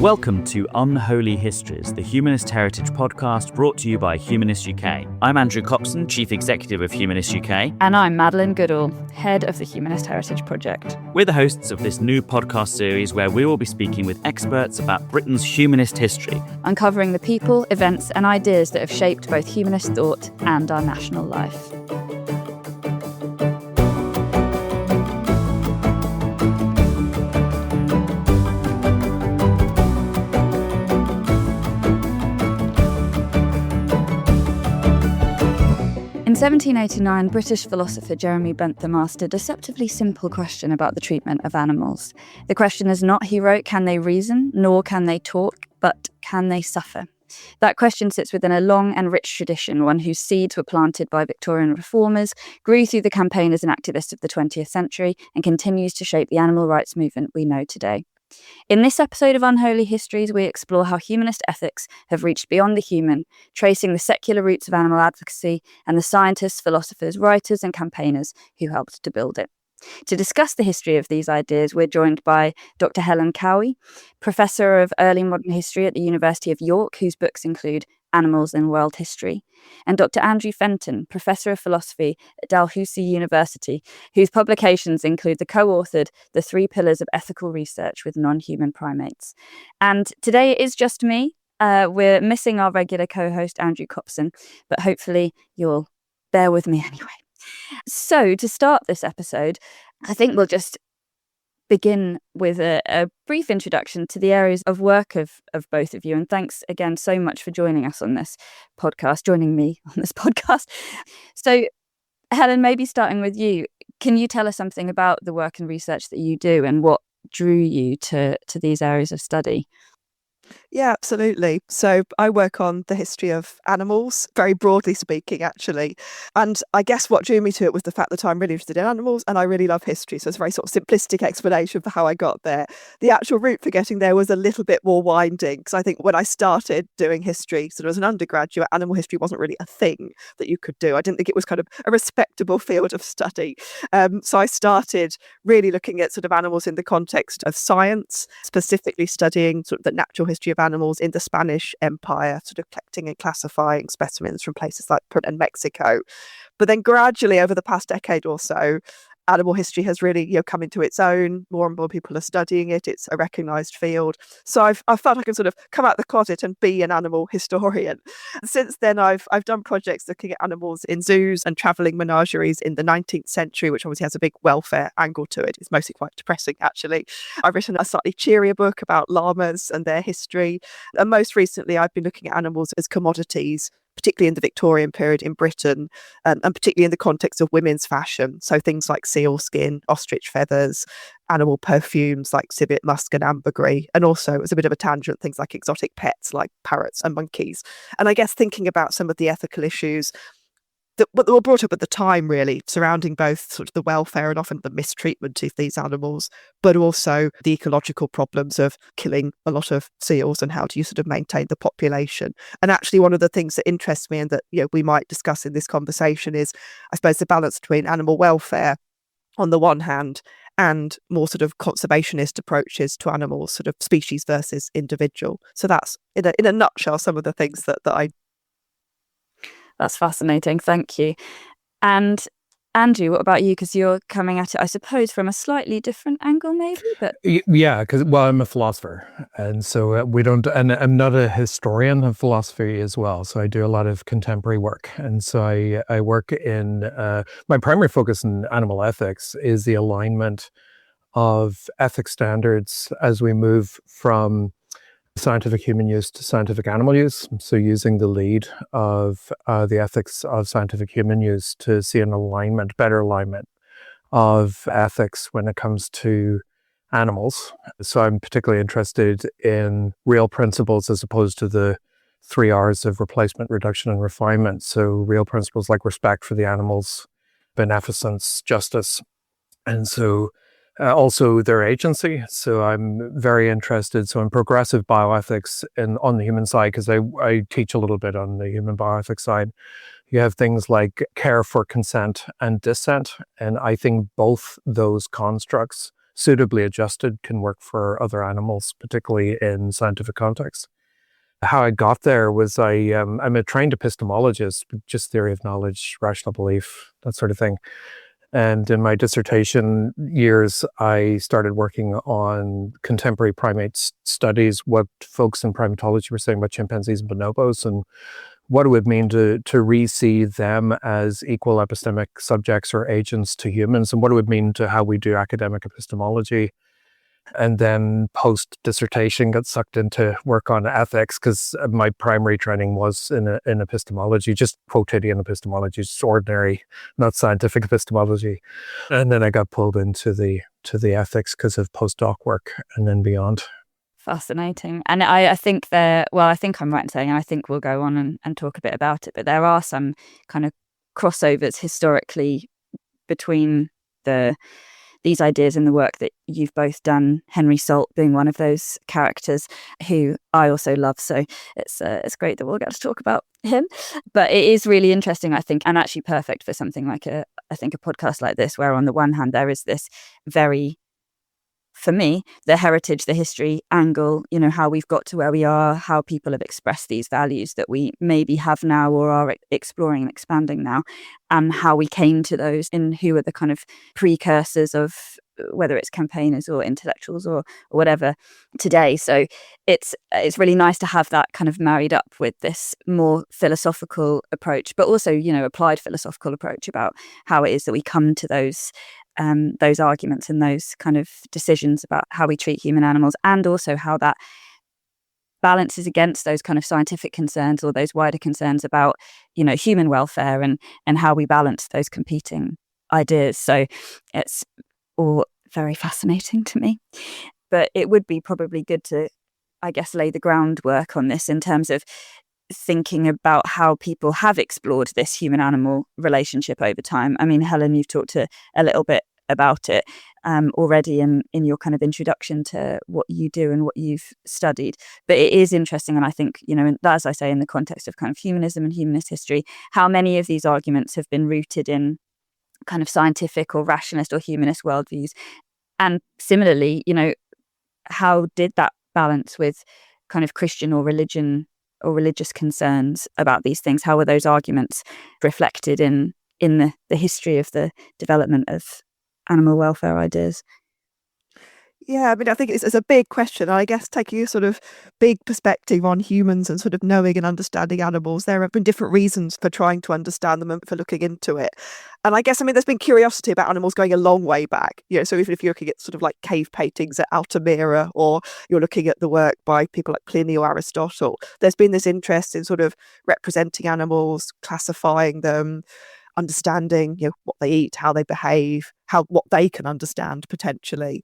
Welcome to Unholy Histories, the Humanist Heritage podcast brought to you by Humanist UK. I'm Andrew Copson, Chief Executive of Humanist UK. And I'm Madeline Goodall, Head of the Humanist Heritage Project. We're the hosts of this new podcast series where we will be speaking with experts about Britain's humanist history, uncovering the people, events and ideas that have shaped both humanist thought and our national life. In 1789, British philosopher Jeremy Bentham asked a deceptively simple question about the treatment of animals. The question is not, he wrote, can they reason, nor can they talk, but can they suffer? That question sits within a long and rich tradition, one whose seeds were planted by Victorian reformers, grew through the campaigners and activists of the 20th century, and continues to shape the animal rights movement we know today. In this episode of Unholy Histories, we explore how humanist ethics have reached beyond the human, tracing the secular roots of animal advocacy and the scientists, philosophers, writers and campaigners who helped to build it. To discuss the history of these ideas, we're joined by Dr. Helen Cowie, Professor of Early Modern History at the University of York, whose books include Animals in World History, and Dr. Andrew Fenton, Professor of Philosophy at Dalhousie University, whose publications include the co-authored The Three Pillars of Ethical Research with Non-Human Primates. And today it is just me. We're missing our regular co-host, Andrew Copson, but hopefully you'll bear with me anyway. So to start this episode, I think we'll just begin with a brief introduction to the areas of work of both of you. And thanks again so much for joining me on this podcast. So Helen, maybe starting with you, can you tell us something about the work and research that you do and what drew you to these areas of study? Yeah, absolutely. So I work on the history of animals, very broadly speaking, actually. And I guess what drew me to it was the fact that I'm really interested in animals and I really love history. So it's a very sort of simplistic explanation for how I got there. The actual route for getting there was a little bit more winding, because I think when I started doing history, sort of as an undergraduate, animal history wasn't really a thing that you could do. I didn't think it was kind of a respectable field of study. So I started really looking at sort of animals in the context of science, specifically studying sort of the natural history of animals in the Spanish Empire, sort of collecting and classifying specimens from places like Peru and Mexico. But then gradually over the past decade or so, animal history has really come into its own. More and more people are studying it. It's a recognised field. So I've felt I can sort of come out the closet and be an animal historian. Since then, I've done projects looking at animals in zoos and travelling menageries in the 19th century, which obviously has a big welfare angle to it. It's mostly quite depressing, actually. I've written a slightly cheerier book about llamas and their history. And most recently, I've been looking at animals as commodities, particularly in the Victorian period in Britain, and particularly in the context of women's fashion. So things like seal skin, ostrich feathers, animal perfumes like civet musk and ambergris, and also, as a bit of a tangent, things like exotic pets like parrots and monkeys. And I guess thinking about some of the ethical issues that were brought up at the time, really, surrounding both sort of the welfare and often the mistreatment of these animals, but also the ecological problems of killing a lot of seals and how do you sort of maintain the population. And actually one of the things that interests me and that we might discuss in this conversation is, I suppose, the balance between animal welfare on the one hand and more sort of conservationist approaches to animals, sort of species versus individual. So that's, in a nutshell, some of the things that I. That's fascinating. Thank you. And Andrew, what about you? Because you're coming at it, I suppose, from a slightly different angle, maybe. But yeah, because I'm a philosopher, and so and I'm not a historian of philosophy as well. So I do a lot of contemporary work, and so I work in my primary focus in animal ethics is the alignment of ethics standards as we move from scientific human use to scientific animal use. So using the lead of the ethics of scientific human use to see an alignment, better alignment of ethics when it comes to animals. So I'm particularly interested in real principles as opposed to the 3 R's of replacement, reduction, and refinement. So real principles like respect for the animals, beneficence, justice, and so also their agency. So I'm very interested. So in progressive bioethics on the human side, because I teach a little bit on the human bioethics side, you have things like care for consent and dissent. And I think both those constructs suitably adjusted can work for other animals, particularly in scientific context. How I got there was I'm a trained epistemologist, just theory of knowledge, rational belief, that sort of thing. And in my dissertation years, I started working on contemporary primate studies, what folks in primatology were saying about chimpanzees and bonobos, and what it would mean to re-see them as equal epistemic subjects or agents to humans, and what it would mean to how we do academic epistemology. And then post-dissertation got sucked into work on ethics because my primary training was in epistemology, just quotidian epistemology, just ordinary, not scientific epistemology. And then I got pulled into the ethics because of postdoc work and then beyond. Fascinating. And I think I think I'm right in saying, and I think we'll go on and talk a bit about it, but there are some kind of crossovers historically between these ideas in the work that you've both done, Henry Salt being one of those characters who I also love. So it's great that we'll get to talk about him. But it is really interesting, I think, and actually perfect for something like a podcast like this, where on the one hand, there is this very, for me, the heritage, the history angle, how we've got to where we are, how people have expressed these values that we maybe have now or are exploring and expanding now, and how we came to those and who are the kind of precursors of whether it's campaigners or intellectuals or whatever today. So it's really nice to have that kind of married up with this more philosophical approach, but also, applied philosophical approach about how it is that we come to those arguments and those kind of decisions about how we treat human animals, and also how that balances against those kind of scientific concerns or those wider concerns about, human welfare and how we balance those competing ideas. So it's all very fascinating to me. But it would be probably good to, I guess, lay the groundwork on this in terms of thinking about how people have explored this human-animal relationship over time. I mean, Helen, you've talked a little bit about it already in your kind of introduction to what you do and what you've studied. But it is interesting, and I think, as I say, in the context of kind of humanism and humanist history, how many of these arguments have been rooted in kind of scientific or rationalist or humanist worldviews. And similarly, how did that balance with kind of Christian or religious concerns about these things? How were those arguments reflected in the history of the development of animal welfare ideas? Yeah, I mean, I think it's a big question. I guess taking a sort of big perspective on humans and sort of knowing and understanding animals, there have been different reasons for trying to understand them and for looking into it. And I guess, there's been curiosity about animals going a long way back. So even if you're looking at sort of like cave paintings at Altamira, or you're looking at the work by people like Pliny or Aristotle, there's been this interest in sort of representing animals, classifying them, understanding, what they eat, how they behave, what they can understand potentially.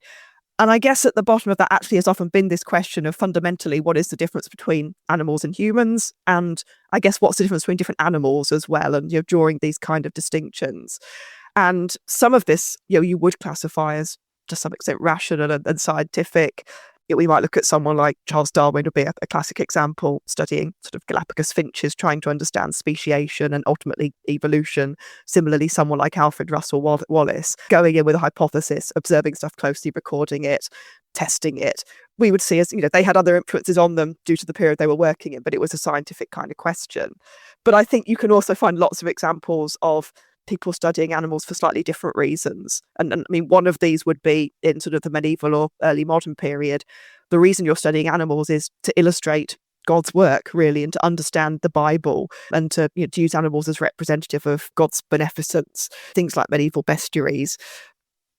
And I guess at the bottom of that actually has often been this question of fundamentally, what is the difference between animals and humans? And I guess what's the difference between different animals as well? And, drawing these kind of distinctions. And some of this, you would classify as to some extent rational and scientific. We might look at someone like Charles Darwin would be a classic example, studying sort of Galapagos finches, trying to understand speciation and ultimately evolution. Similarly, someone like Alfred Russel Wallace, going in with a hypothesis, observing stuff closely, recording it, testing it. We would see as, they had other influences on them due to the period they were working in, but it was a scientific kind of question. But I think you can also find lots of examples of people studying animals for slightly different reasons. And I mean, one of these would be in sort of the medieval or early modern period. The reason you're studying animals is to illustrate God's work, really, and to understand the Bible, and to use animals as representative of God's beneficence. Things like medieval bestiaries.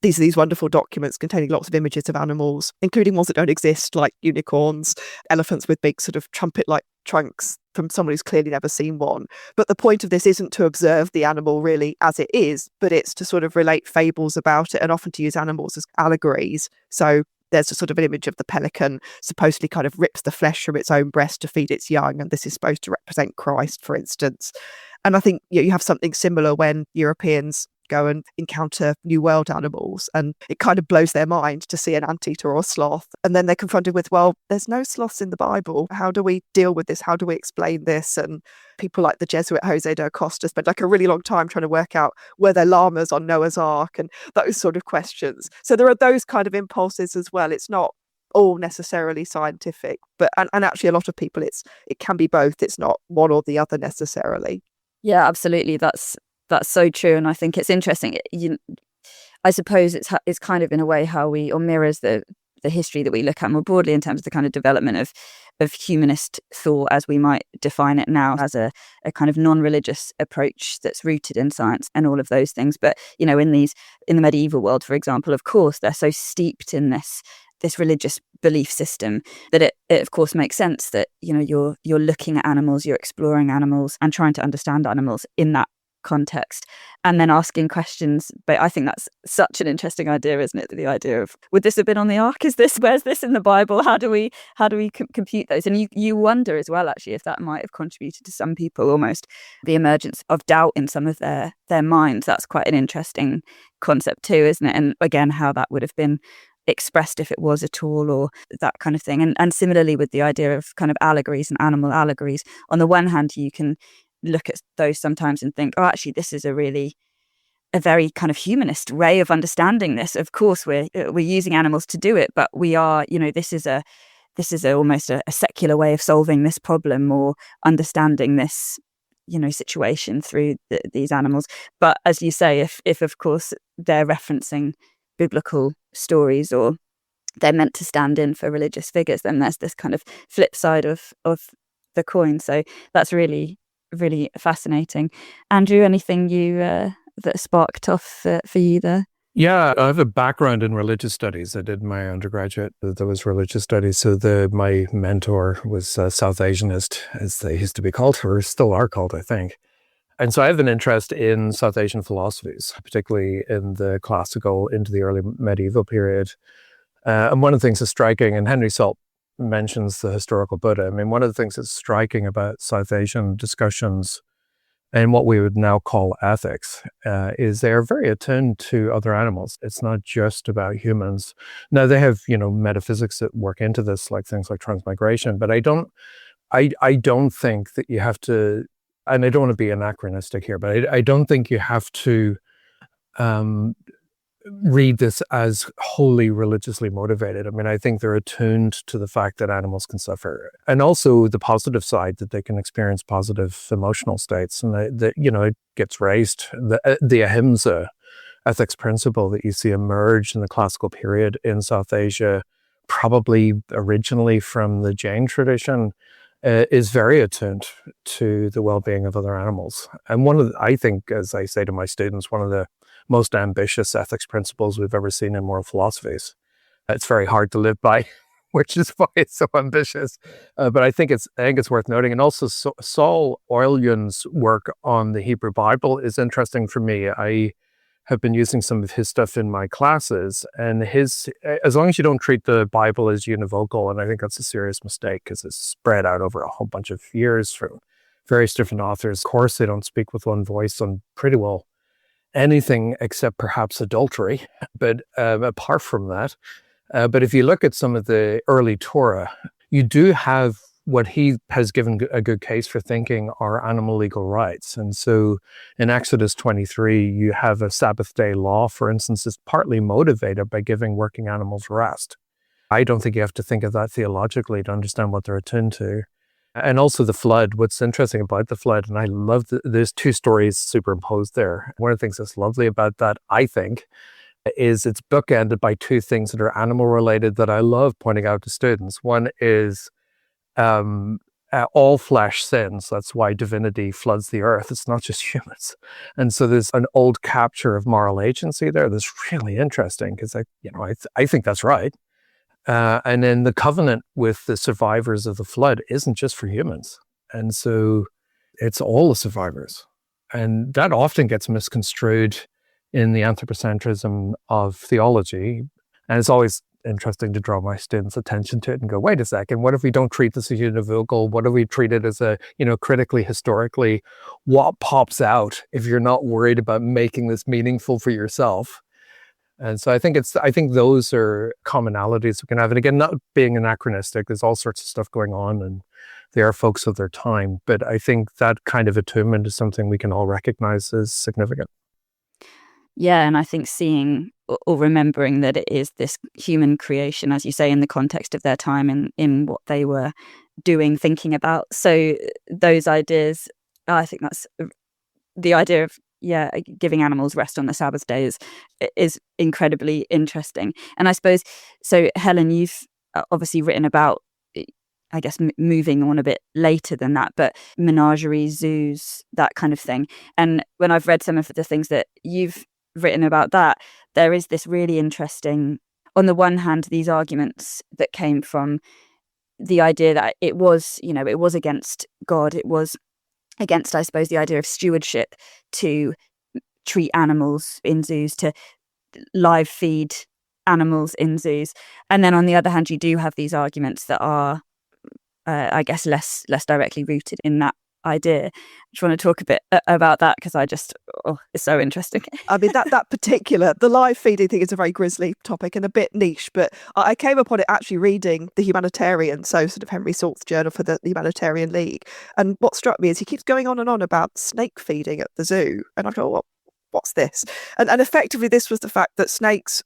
These are these wonderful documents containing lots of images of animals, including ones that don't exist, like unicorns, elephants with big sort of trumpet-like trunks from someone who's clearly never seen one. But the point of this isn't to observe the animal really as it is, but it's to sort of relate fables about it, and often to use animals as allegories. So there's a sort of an image of the pelican supposedly kind of rips the flesh from its own breast to feed its young, and this is supposed to represent Christ, for instance. And I think you have something similar when Europeans go and encounter New World animals, and it kind of blows their mind to see an anteater or a sloth. And then they're confronted with, well, there's no sloths in the Bible. How do we deal with this? How do we explain this? And people like the Jesuit Jose de Acosta spent like a really long time trying to work out, were there llamas on Noah's Ark, and those sort of questions. So there are those kind of impulses as well. It's not all necessarily scientific, but and actually a lot of people it can be both. It's not one or the other necessarily. Yeah, absolutely. That's so true, and I think it's interesting. I suppose it's kind of in a way how we, or mirrors the history that we look at more broadly in terms of the kind of development of humanist thought as we might define it now, as a kind of non-religious approach that's rooted in science and all of those things. But in the medieval world, for example, of course, they're so steeped in this religious belief system that it of course makes sense that you're looking at animals, you're exploring animals and trying to understand animals in that context, and then asking questions. But I think that's such an interesting idea, isn't it? The idea of, would this have been on the ark? Where's this in the Bible? How do we compute those? And you wonder as well, actually, if that might have contributed to some people almost the emergence of doubt in some of their minds. That's quite an interesting concept too, isn't it? And again, how that would have been expressed if it was at all, or that kind of thing. And similarly with the idea of kind of allegories and animal allegories, on the one hand you can look at those sometimes and think, oh, actually this is a very kind of humanist way of understanding this. Of course we're using animals to do it, but we are, this is almost a secular way of solving this problem or understanding this situation through these animals. But as you say, if of course they're referencing biblical stories or they're meant to stand in for religious figures, then there's this kind of flip side of the coin. So that's really, really fascinating. Andrew, anything that sparked off for you there? Yeah, I have a background in religious studies. I did my undergraduate, that was religious studies. So my mentor was South Asianist, as they used to be called, or still are called, I think. And so I have an interest in South Asian philosophies, particularly in the classical into the early medieval period. And one of the things that's striking, and Henry Salt mentions the historical Buddha. I mean, one of the things that's striking about South Asian discussions and what we would now call ethics is they are very attuned to other animals. It's not just about humans. Now they have, metaphysics that work into this, like things like transmigration, but I don't think that you have to, and I don't want to be anachronistic here, but I don't think you have to read this as wholly religiously motivated. I mean, I think they're attuned to the fact that animals can suffer, and also the positive side that they can experience positive emotional states, and that it gets raised. The ahimsa ethics principle that you see emerge in the classical period in South Asia, probably originally from the Jain tradition, is very attuned to the well-being of other animals. And I think, as I say to my students, one of the most ambitious ethics principles we've ever seen in moral philosophies. It's very hard to live by, which is why it's so ambitious. But I think it's worth noting. And also Saul Oilyun's work on the Hebrew Bible is interesting for me. I have been using some of his stuff in my classes, and as long as you don't treat the Bible as univocal, and I think that's a serious mistake because it's spread out over a whole bunch of years from various different authors. Of course, they don't speak with one voice on pretty well anything except perhaps adultery, but apart from that, but if you look at some of the early Torah, you do have what he has given a good case for thinking are animal legal rights. And so in Exodus 23, you have a Sabbath day law, for instance, is partly motivated by giving working animals rest. I don't think you have to think of that theologically to understand what they're attuned to. And also the flood. What's interesting about the flood, and I love there's two stories superimposed there. One of the things that's lovely about that, I think, is it's bookended by two things that are animal related that I love pointing out to students. One is all flesh sins. That's why divinity floods the earth. It's not just humans. And so there's an old capture of moral agency there that's really interesting because I think that's right. And then the covenant with the survivors of the flood isn't just for humans. And so it's all the survivors. And that often gets misconstrued in the anthropocentrism of theology. And it's always interesting to draw my students' attention to it and go, wait a second, what if we don't treat this as univocal? What if we treat it as a, critically, historically, what pops out if you're not worried about making this meaningful for yourself? And so I think those are commonalities we can have. And again, not being anachronistic, there's all sorts of stuff going on and they are folks of their time. But I think that kind of attunement is something we can all recognize as significant. Yeah, and I think seeing or remembering that it is this human creation, as you say, in the context of their time, in what they were doing, thinking about. So those ideas, I think that's the idea of, giving animals rest on the Sabbath day is incredibly interesting. And I suppose, so Helen, you've obviously written about, I guess, moving on a bit later than that, but menageries, zoos, that kind of thing. And when I've read some of the things that you've written about that, there is this really interesting, on the one hand, these arguments that came from the idea that it was against God, it was against, I suppose, the idea of stewardship to treat animals in zoos, to live feed animals in zoos. And then on the other hand, you do have these arguments that are, I guess, less directly rooted in that idea. I just want to talk a bit about that because it's so interesting. I mean, that particular, the live feeding thing is a very grisly topic and a bit niche, but I came upon it actually reading the Humanitarian, so sort of Henry Salt's journal for the Humanitarian League. And what struck me is he keeps going on and on about snake feeding at the zoo. And I thought, well, what's this? And effectively, this was the fact that snakes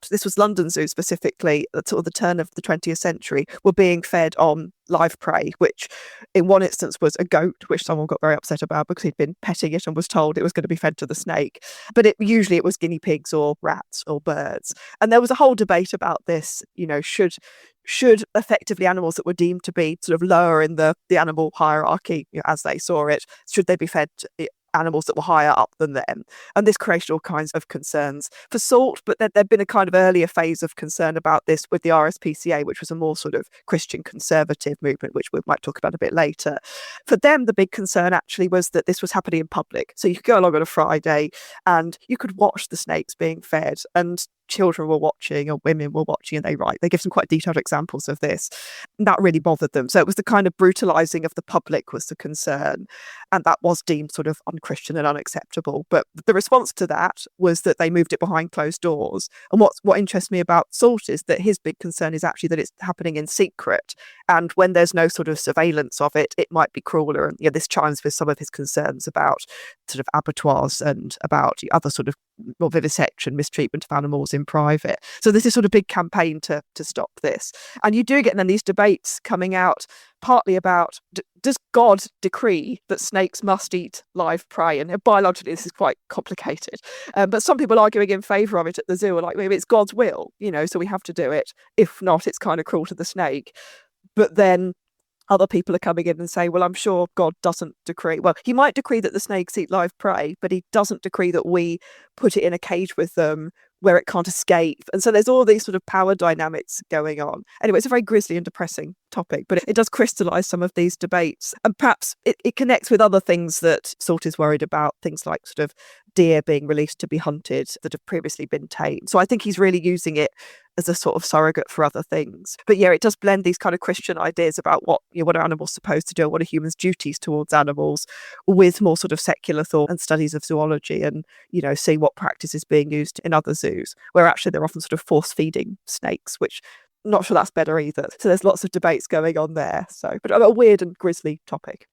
this was London Zoo specifically, at sort of the turn of the 20th century, were being fed on live prey, which in one instance was a goat, which someone got very upset about because he'd been petting it and was told it was going to be fed to the snake. But usually it was guinea pigs or rats or birds. And there was a whole debate about this, should effectively animals that were deemed to be sort of lower in the animal hierarchy, as they saw it, should they be fed animals that were higher up than them? And this created all kinds of concerns for Salt, but there'd been a kind of earlier phase of concern about this with the RSPCA, which was a more sort of Christian conservative movement, which we might talk about a bit later. For them, the big concern actually was that this was happening in public. So you could go along on a Friday and you could watch the snakes being fed, and children were watching or women were watching, and they give some quite detailed examples of this. And that really bothered them. So it was the kind of brutalizing of the public was the concern, and that was deemed sort of unchristian and unacceptable. But the response to that was that they moved it behind closed doors. And what interests me about Salt is that his big concern is actually that it's happening in secret, and when there's no sort of surveillance of it, it might be crueler. And this chimes with some of his concerns about sort of abattoirs and about other sort of more vivisection, mistreatment of animals in private. So there's this sort of big campaign to stop this. And you do get then these debates coming out partly about, does God decree that snakes must eat live prey? And biologically, this is quite complicated. But some people arguing in favour of it at the zoo are like, maybe it's God's will, so we have to do it. If not, it's kind of cruel to the snake. But then other people are coming in and say, well, I'm sure God doesn't decree. Well, he might decree that the snakes eat live prey, but he doesn't decree that we put it in a cage with them where it can't escape. And so there's all these sort of power dynamics going on. Anyway, it's a very grisly and depressing topic, but it does crystallise some of these debates. And perhaps it connects with other things that Salt is worried about, things like sort of deer being released to be hunted that have previously been tamed. So I think he's really using it as a sort of surrogate for other things. But it does blend these kind of Christian ideas about what are animals supposed to do, what are humans' duties towards animals, with more sort of secular thought and studies of zoology, and see what practice is being used in other zoos, where actually they're often sort of force feeding snakes, which I'm not sure that's better either. So there's lots of debates going on there. So, but a weird and grisly topic.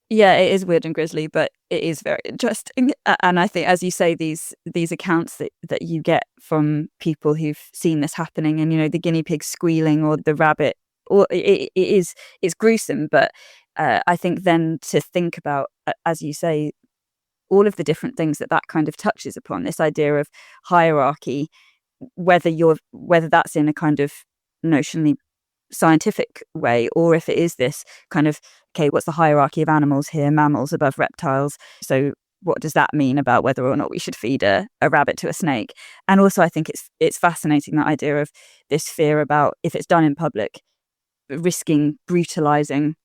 Yeah, it is weird and grisly, but it is very interesting. And I think, as you say, these accounts that you get from people who've seen this happening, and the guinea pig squealing or the rabbit, or it's gruesome. But I think then to think about, as you say, all of the different things that kind of touches upon, this idea of hierarchy, whether that's in a kind of notionally scientific way, or if it is this kind of, okay, what's the hierarchy of animals here? Mammals above reptiles. So what does that mean about whether or not we should feed a rabbit to a snake? And also I think it's fascinating, that idea of this fear about, if it's done in public, risking brutalizing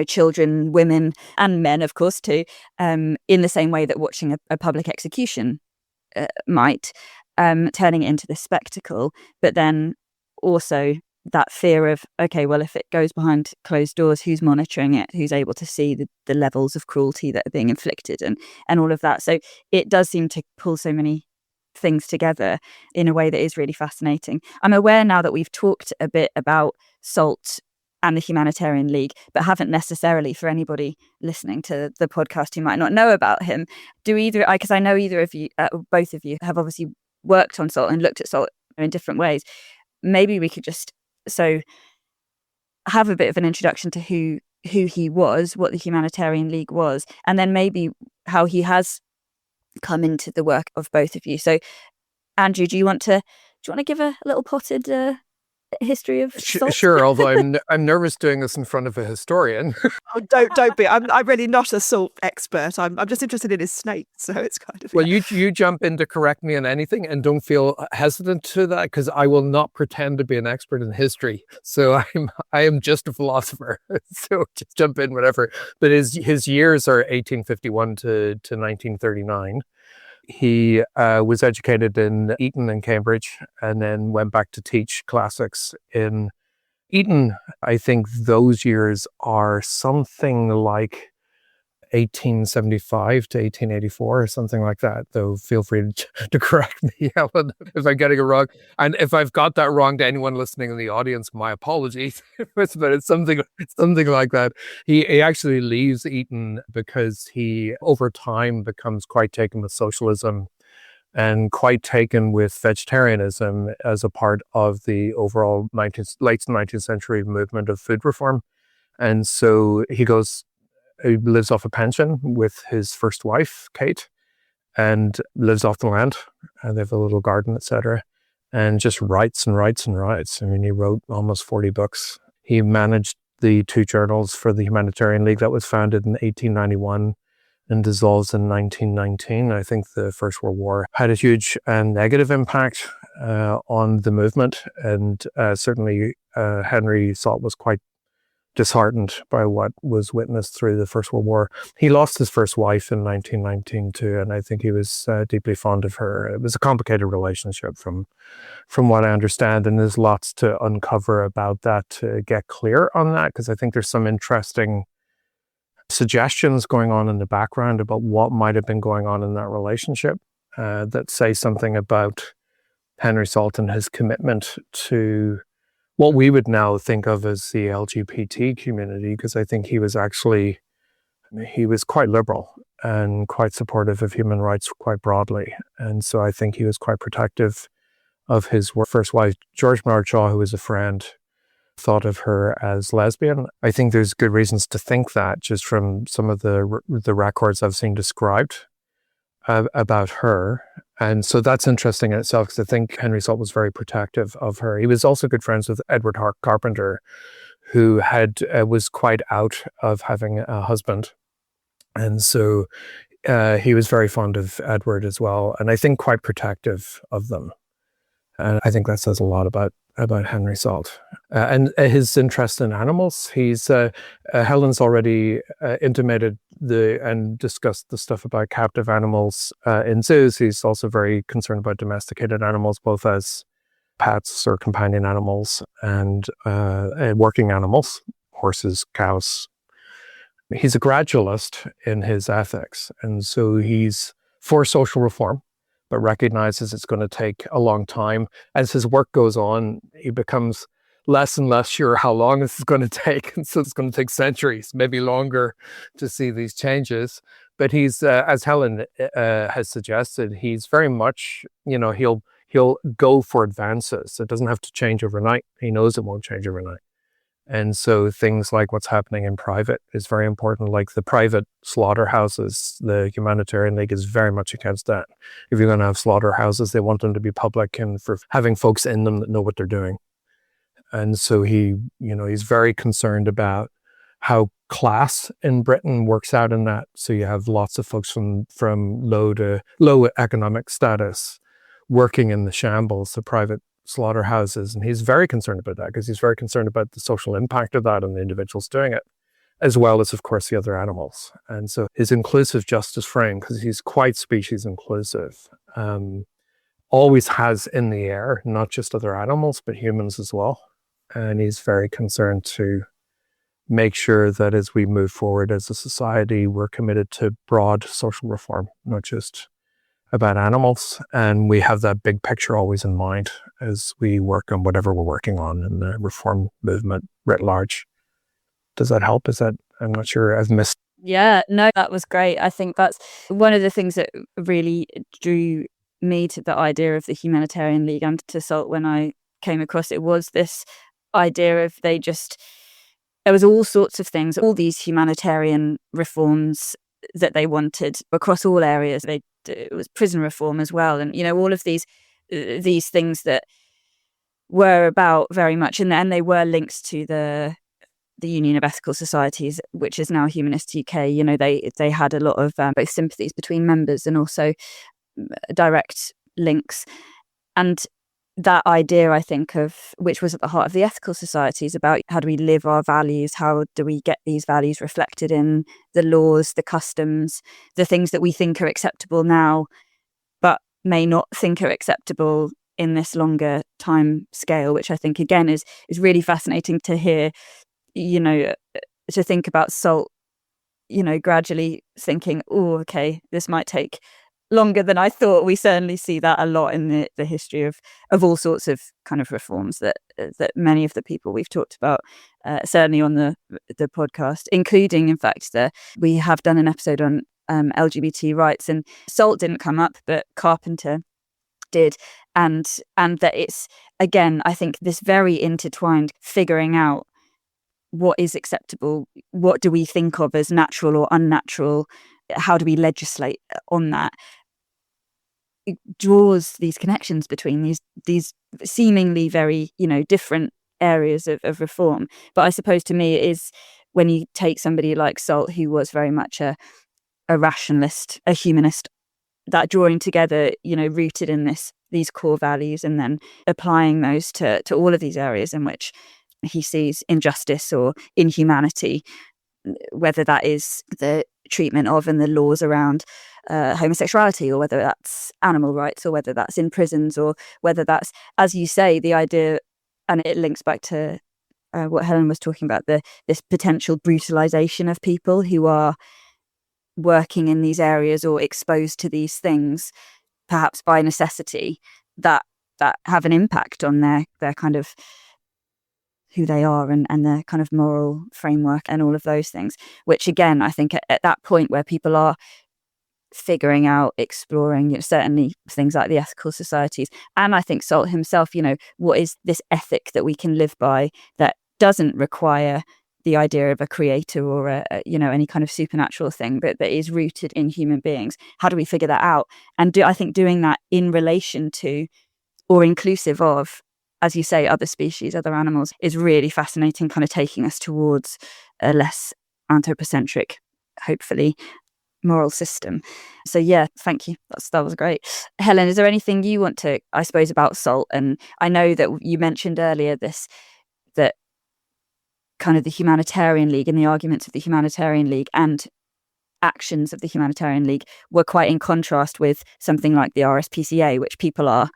children, women and men, of course, too, in the same way that watching a public execution might. turning it into this spectacle, but then also that fear of, okay, well, if it goes behind closed doors, who's monitoring it? Who's able to see the levels of cruelty that are being inflicted and all of that? So it does seem to pull so many things together in a way that is really fascinating. I'm aware now that we've talked a bit about Salt and the Humanitarian League, but haven't necessarily, for anybody listening to the podcast who might not know about him, because I know either of you, both of you have obviously worked on Salt and looked at Salt in different ways. Maybe we could just have a bit of an introduction to who he was, what the Humanitarian League was, and then maybe how he has come into the work of both of you. So, Andrew, do you want to give a little potted history of Salt? Sure, although I'm nervous doing this in front of a historian. Oh, don't be. I'm really not a Salt expert. I'm just interested in his snakes, so it's kind of. Well, you jump in to correct me on anything, and don't feel hesitant to that, because I will not pretend to be an expert in history. So I am just a philosopher. So just jump in, whatever. But his years are 1851 to 1939. He was educated in Eton and Cambridge, and then went back to teach classics in Eton. I think those years are something like 1875 to 1884 or something like that, though feel free to correct me, Helen, if I'm getting it wrong. And if I've got that wrong, to anyone listening in the audience, my apologies. But it's something like that. He actually leaves Eton because he, over time, becomes quite taken with socialism and quite taken with vegetarianism as a part of the overall late 19th century movement of food reform. And so he lives off a pension with his first wife, Kate, and lives off the land. And they have a little garden, etc. And just writes and writes and writes. I mean, he wrote almost 40 books. He managed the 2 journals for the Humanitarian League that was founded in 1891 and dissolves in 1919. I think the First World War had a huge and negative impact on the movement. And certainly Henry Salt was quite disheartened by what was witnessed through the First World War. He lost his first wife in 1919 too, and I think he was deeply fond of her. It was a complicated relationship from what I understand, and there's lots to uncover about that to get clear on that, because I think there's some interesting suggestions going on in the background about what might have been going on in that relationship that say something about Henry Salt and his commitment to what we would now think of as the LGBT community, because I think he was quite liberal and quite supportive of human rights quite broadly. And so I think he was quite protective of his first wife. George Bernard Shaw, who was a friend, thought of her as lesbian. I think there's good reasons to think that, just from some of the records I've seen described about her. And so that's interesting in itself, because I think Henry Salt was very protective of her. He was also good friends with Edward Hart Carpenter, who was quite out of having a husband. And so he was very fond of Edward as well, and I think quite protective of them. And I think that says a lot about Henry Salt. And his interest in animals. Helen's already intimated and discussed the stuff about captive animals in zoos. He's also very concerned about domesticated animals, both as pets or companion animals and working animals, horses, cows. He's a gradualist in his ethics, and so he's for social reform, but recognizes it's going to take a long time. As his work goes on, he becomes less and less sure how long this is going to take. And so it's going to take centuries, maybe longer, to see these changes. But he's, as Helen has suggested, he's very much, he'll go for advances. It doesn't have to change overnight. He knows it won't change overnight. And so things like what's happening in private is very important, like the private slaughterhouses. The Humanitarian League is very much against that. If you're going to have slaughterhouses, they want them to be public and for having folks in them that know what they're doing. And so he's very concerned about how class in Britain works out in that. So you have lots of folks from low economic status working in the shambles, the private slaughterhouses, and he's very concerned about that, because he's very concerned about the social impact of that on the individuals doing it, as well as, of course, the other animals. And so his inclusive justice frame, because he's quite species inclusive, always has in the air, not just other animals, but humans as well. And he's very concerned to make sure that as we move forward as a society, we're committed to broad social reform, not just about animals. And we have that big picture always in mind as we work on whatever we're working on in the reform movement writ large. Does that help? I'm not sure I've missed. Yeah, no, that was great. I think that's one of the things that really drew me to the idea of the Humanitarian League and to SALT when I came across it, was this idea of there was all sorts of things, all these humanitarian reforms that they wanted across all areas. It was prison reform as well, and all of these things that were about very much, and they were linked to the Union of Ethical Societies, which is now Humanist UK. They had a lot of both sympathies between members and also direct links. And that idea, I think, of which was at the heart of the ethical societies, about how do we live our values, how do we get these values reflected in the laws, the customs, the things that we think are acceptable now, but may not think are acceptable in this longer time scale, which I think, again, is really fascinating to hear, to think about SALT, gradually thinking, oh, okay, this might take longer than I thought. We certainly see that a lot in the history of all sorts of kind of reforms that many of the people we've talked about, certainly on the podcast, including, in fact, we have done an episode on LGBT rights, and SALT didn't come up, but Carpenter did, and that it's, again, I think, this very intertwined figuring out what is acceptable, what do we think of as natural or unnatural, how do we legislate on that. It draws these connections between these seemingly very different areas of reform. But I suppose, to me, it is when you take somebody like SALT, who was very much a rationalist, a humanist, that drawing together, rooted in these core values, and then applying those to all of these areas in which he sees injustice or inhumanity, whether that is the treatment of and the laws around homosexuality, or whether that's animal rights, or whether that's in prisons, or whether that's, as you say, the idea, and it links back to what Helen was talking about, this potential brutalization of people who are working in these areas or exposed to these things, perhaps by necessity, that have an impact on their kind of who they are and their kind of moral framework and all of those things, which, again, I think at that point where people are figuring out, exploring, certainly things like the ethical societies, and I think SALT himself, what is this ethic that we can live by that doesn't require the idea of a creator or any kind of supernatural thing, but that is rooted in human beings. How do we figure that out? And I think doing that in relation to or inclusive of, as you say, other species, other animals, is really fascinating, kind of taking us towards a less anthropocentric, hopefully, moral system. So yeah, thank you. That was great. Helen, is there anything you want to, I suppose, about SALT? And I know that you mentioned earlier that kind of the Humanitarian League and the arguments of the Humanitarian League and actions of the Humanitarian League were quite in contrast with something like the RSPCA, which people are,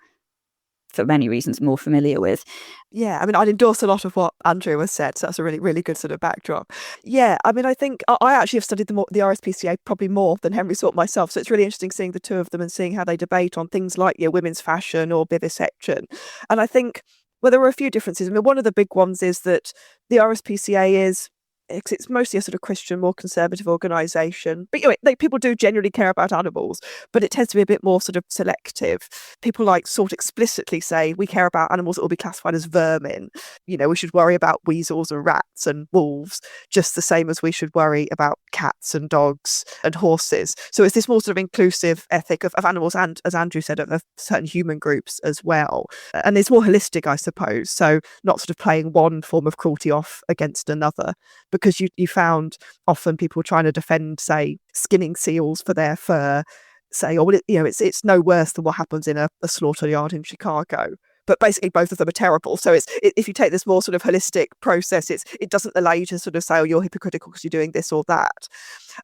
for many reasons, more familiar with. Yeah, I mean, I'd endorse a lot of what Andrew has said, so that's a really, really good sort of backdrop. Yeah, I mean, I think I actually have studied the RSPCA probably more than Henry Salt myself, so it's really interesting seeing the two of them and seeing how they debate on things like women's fashion or vivisection. And I think, well, there were a few differences. I mean, one of the big ones is that the RSPCA it's mostly a sort of Christian, more conservative organisation. But people do genuinely care about animals, but it tends to be a bit more sort of selective. People like SALT explicitly say we care about animals that will be classified as vermin. We should worry about weasels and rats and wolves just the same as we should worry about cats and dogs and horses. So it's this more sort of inclusive ethic of animals and, as Andrew said, of certain human groups as well. And it's more holistic, I suppose. So not sort of playing one form of cruelty off against another. Because you found often people trying to defend, say, skinning seals for their fur, say, it's no worse than what happens in a slaughter yard in Chicago. but basically both of them are terrible. So if you take this more sort of holistic process, it doesn't allow you to sort of say, oh, you're hypocritical because you're doing this or that.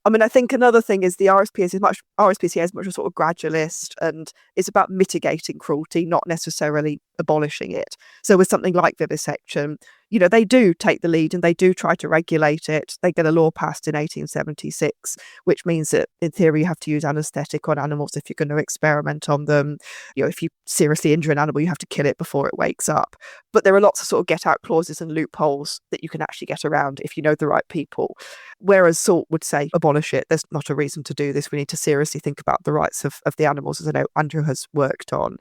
I mean, I think another thing is the RSPCA is much a sort of gradualist, and it's about mitigating cruelty, not necessarily abolishing it. So with something like vivisection, they do take the lead and they do try to regulate it. They get a law passed in 1876, which means that in theory you have to use anaesthetic on animals if you're going to experiment on them. If you seriously injure an animal, you have to kill it before it wakes up. But there are lots of sort of get out clauses and loopholes that you can actually get around if you know the right people. Whereas Salt would say, abolish it. There's not a reason to do this. We need to seriously think about the rights of the animals, as I know Andrew has worked on.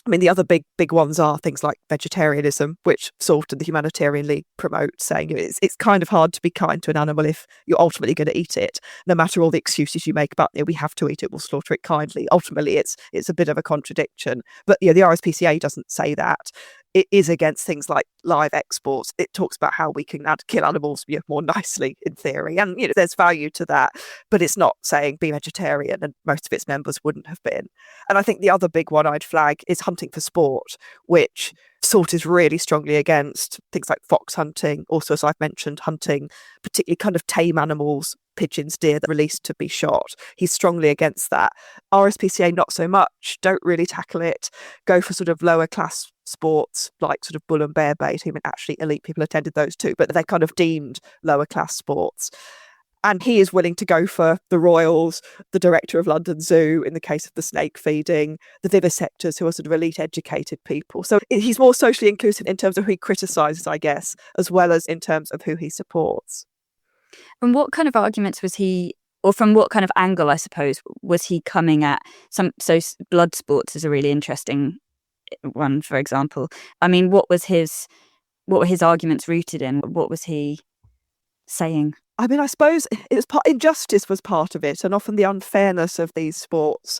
I mean, the other big ones are things like vegetarianism, which Salt and the Humanitarian League promote, saying it's kind of hard to be kind to an animal if you're ultimately going to eat it, no matter all the excuses you make about, we have to eat it, we'll slaughter it kindly. Ultimately, it's a bit of a contradiction. But the RSPCA doesn't say that. It is against things like live exports. It talks about how we can kill animals more nicely, in theory. And, there's value to that. But it's not saying be vegetarian, and most of its members wouldn't have been. And I think the other big one I'd flag is hunting for sport, which Salt is really strongly against. Things like fox hunting, also, as I've mentioned, hunting particularly kind of tame animals, pigeons, deer that are released to be shot. He's strongly against that. RSPCA not so much, don't really tackle it, go for sort of lower class sports like sort of bull and bear bait. I mean, actually elite people attended those too, but they're kind of deemed lower class sports. And he is willing to go for the royals, the director of London Zoo in the case of the snake feeding, the vivisectors who are sort of elite educated people. So he's more socially inclusive in terms of who he criticises, I guess, as well as in terms of who he supports. And what kind of arguments was he, or from what kind of angle, I suppose, was he coming at? So blood sports is a really interesting one, for example. I mean, what were his arguments rooted in? What was he saying? I mean, I suppose injustice was part of it, and often the unfairness of these sports.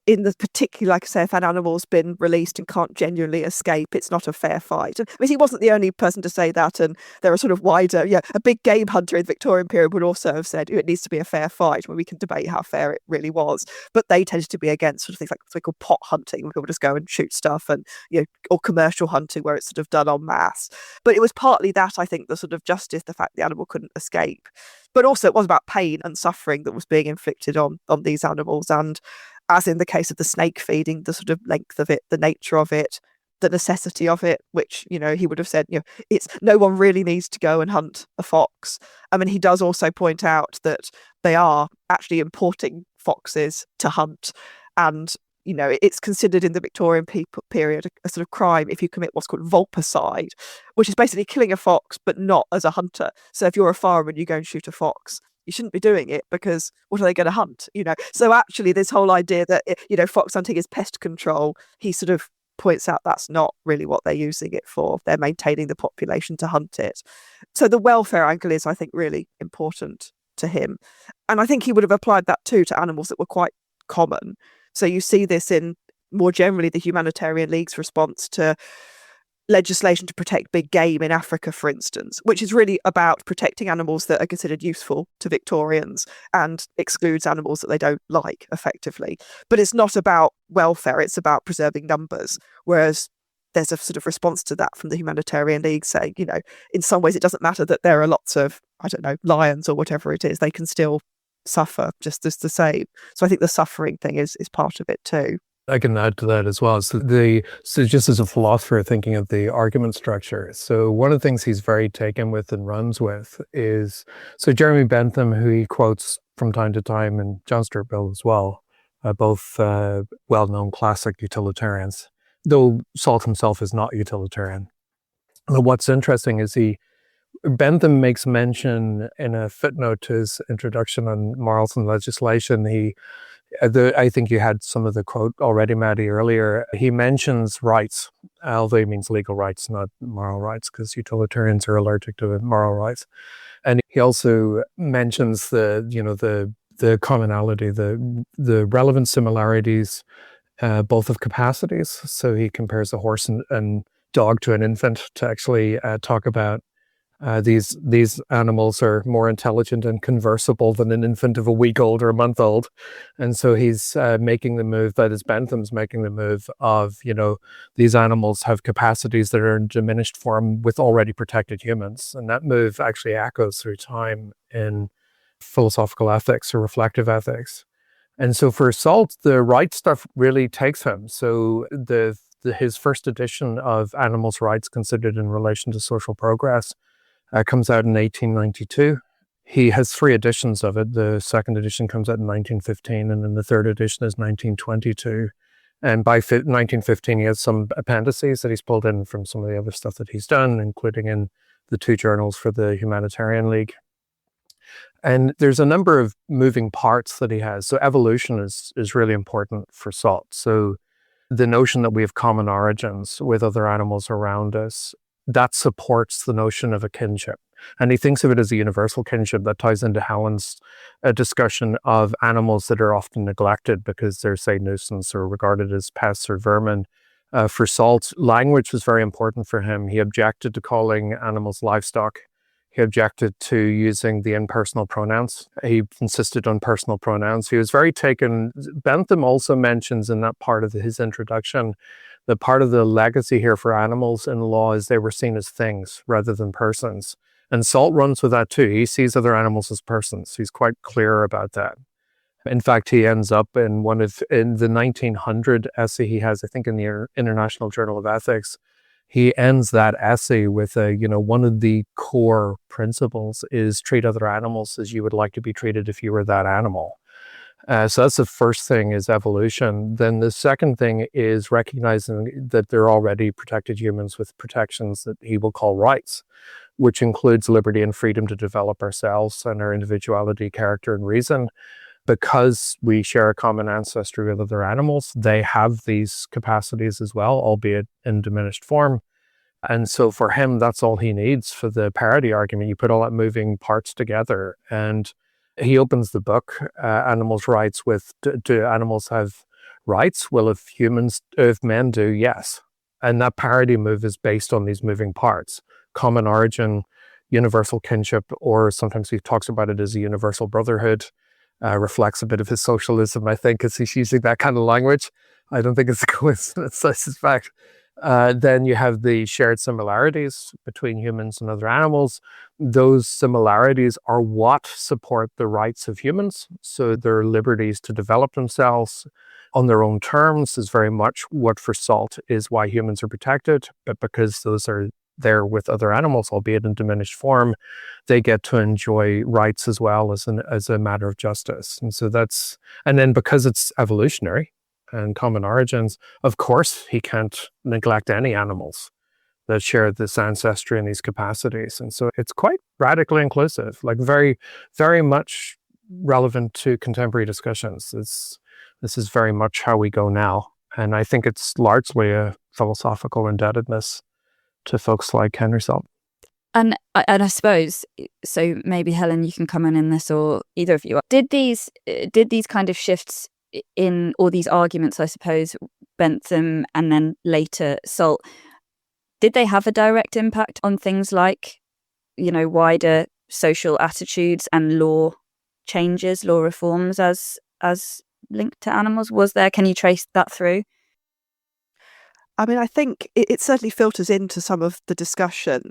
In the particular, like I say, if an animal's been released and can't genuinely escape, it's not a fair fight. I mean, he wasn't the only person to say that, and there are sort of wider, a big game hunter in the Victorian period would also have said it needs to be a fair fight, where we can debate how fair it really was. But they tended to be against sort of things like what we call pot hunting, where people just go and shoot stuff, and or commercial hunting, where it's sort of done en masse. But it was partly that, I think, the sort of justice, the fact the animal couldn't escape. But also it was about pain and suffering that was being inflicted on these animals. And as in the case of the snake feeding, the sort of length of it, the nature of it, the necessity of it, which, he would have said, it's no one really needs to go and hunt a fox. I mean, he does also point out that they are actually importing foxes to hunt. And, it's considered in the Victorian period a sort of crime if you commit what's called vulpicide, which is basically killing a fox, but not as a hunter. So if you're a farmer and you go and shoot a fox, you shouldn't be doing it, because what are they going to hunt? So actually this whole idea that, fox hunting is pest control, he sort of points out that's not really what they're using it for. They're maintaining the population to hunt it. So the welfare angle is, I think, really important to him. And I think he would have applied that too to animals that were quite common. So you see this in, more generally, the Humanitarian League's response to legislation to protect big game in Africa, for instance, which is really about protecting animals that are considered useful to Victorians and excludes animals that they don't like, effectively. But it's not about welfare, it's about preserving numbers. Whereas there's a sort of response to that from the Humanitarian League saying, in some ways it doesn't matter that there are lots of, lions or whatever it is, they can still suffer just as the same. So I think the suffering thing is part of it too. I can add to that as well. So just as a philosopher thinking of the argument structure, so one of the things he's very taken with and runs with is, so Jeremy Bentham, who he quotes from time to time, and John Stuart Mill as well, both well-known classic utilitarians, though Salt himself is not utilitarian. But what's interesting is Bentham makes mention in a footnote to his introduction on morals and legislation. I think you had some of the quote already, Maddie, earlier. He mentions rights, although he means legal rights, not moral rights, because utilitarians are allergic to moral rights. And he also mentions the commonality, the relevant similarities, both of capacities. So he compares a horse and dog to an infant to actually talk about These animals are more intelligent and conversable than an infant of a week old or a month old. And so he's making the move, that is, Bentham's making the move of, these animals have capacities that are in diminished form with already protected humans. And that move actually echoes through time in philosophical ethics or reflective ethics. And so for Salt, the right stuff really takes him. So his first edition of Animals' Rights Considered in Relation to Social Progress comes out in 1892. He has 3 editions of it. The second edition comes out in 1915, and then the third edition is 1922. And by 1915, he has some appendices that he's pulled in from some of the other stuff that he's done, including in the 2 journals for the Humanitarian League. And there's a number of moving parts that he has. So evolution is really important for Salt. So the notion that we have common origins with other animals around us, that supports the notion of a kinship. And he thinks of it as a universal kinship that ties into Hallin's discussion of animals that are often neglected because they're, say, nuisance or regarded as pests or vermin. For Salt, language was very important for him. He objected to calling animals livestock. He objected to using the impersonal pronouns. He insisted on personal pronouns. He was very taken. Bentham also mentions in that part of his introduction that part of the legacy here for animals in law is they were seen as things rather than persons. And Salt runs with that too. He sees other animals as persons. He's quite clear about that. In fact, he ends up in the 1900 essay he has, I think, in the International Journal of Ethics. He ends that essay with one of the core principles is treat other animals as you would like to be treated if you were that animal. So that's the first thing, is evolution. Then the second thing is recognizing that there are already protected humans with protections that he will call rights, which includes liberty and freedom to develop ourselves and our individuality, character, and reason. Because we share a common ancestry with other animals, they have these capacities as well, albeit in diminished form. And so for him, that's all he needs for the parity argument. You put all that moving parts together, and he opens the book, Animals' Rights, with, do animals have rights? Well, if men do, yes. And that parity move is based on these moving parts: common origin, universal kinship, or sometimes he talks about it as a universal brotherhood. Reflects a bit of his socialism, I think, as he's using that kind of language. I don't think it's a coincidence, I suspect. Then you have the shared similarities between humans and other animals. Those similarities are what support the rights of humans. So their liberties to develop themselves on their own terms is very much what for Salt is why humans are protected. But because those are there with other animals, albeit in diminished form, they get to enjoy rights as well as a matter of justice. And then because it's evolutionary and common origins, of course, he can't neglect any animals that share this ancestry and these capacities. And so it's quite radically inclusive, like very, very much relevant to contemporary discussions. This is very much how we go now. And I think it's largely a philosophical indebtedness to folks like Henry Salt. And I suppose, so maybe Helen, you can comment in this, or either of you. Did these kind of shifts in, or these arguments, I suppose, Bentham and then later Salt, did they have a direct impact on things like, wider social attitudes and law changes, law reforms as linked to animals? Was there? Can you trace that through? I mean, I think it certainly filters into some of the discussion.